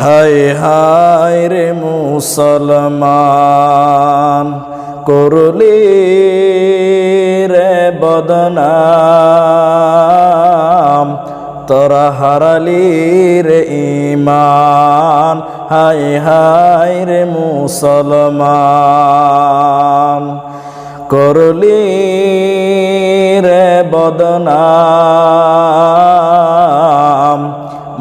হায় হায় রে মুসলমান, করলি রে বদনাম, তোরা হারালি রে ঈমান। হায় হায় রে মুসলমান, করলি রে বদনাম,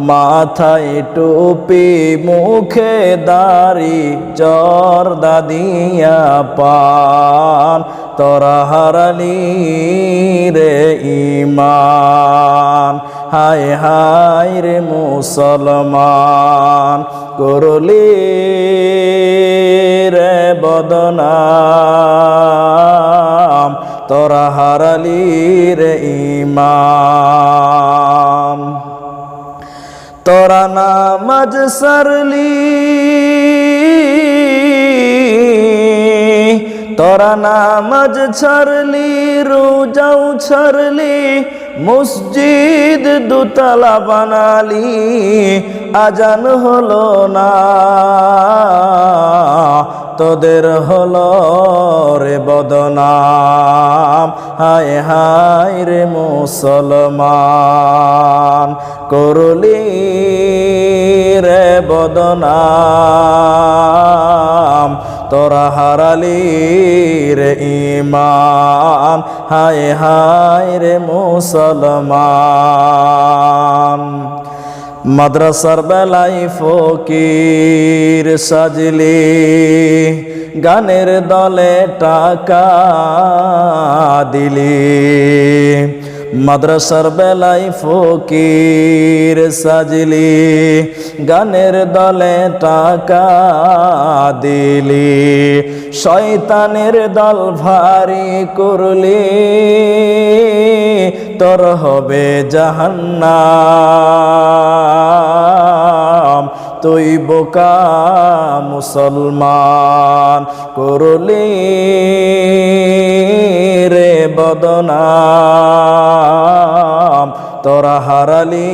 মাথায় টুপি মুখে দাড়ি জর্দা দিয়া পান, তোরা হারালি রে ঈমান। হায় হায় রে মুসলমান, করলি রে বদনাম, তোরা হারালি রে ঈমান। তোরা নামাজ সারলি, তোরা নামাজ ছাড়লি, রোজাও ছাড়লি, মসজিদ দুতলা বানালি, আজান হলো না তোদের হলো রে বদনাম। হায় হায় রে মুসলমান, করলি রে বদনাম, তোরা হারালি রে ঈমান। হায় হায় রে মুসলমান, মাদ্রাসার বেলায় ফকির সাজলি, গানের দলে টাকা দিলি। মাদ্রাসার বেলায় ফকির সাজলি, গানের দলে টাকা দিলি। শয়তানের দল ভারী করলি, তোর হবে জাহান্নাম। তুই বোকা মুসলমান, করলি রে বদনাম, তোরা হারালি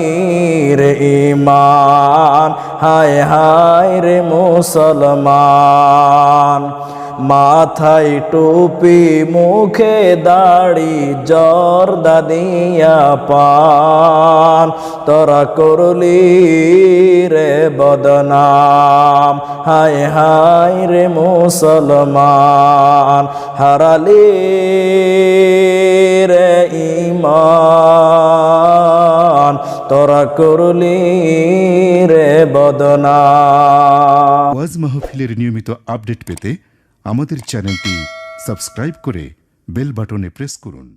রে ঈমান। হায় হায় রে মুসলমান, মাথায় টুপি মুখে দাড়ি জর্দা দিয়া পান, তোরা করলি রে বদনাম। হায় হায় রে মুসলমান, হারালি রে ঈমান, তোরা করলি রে বদনাম। ওয়াজ মাহফিলের নিয়মিত আপডেট পেতে আমাদের চ্যানেলটি সাবস্ক্রাইব করে বেল বাটনে প্রেস করুন।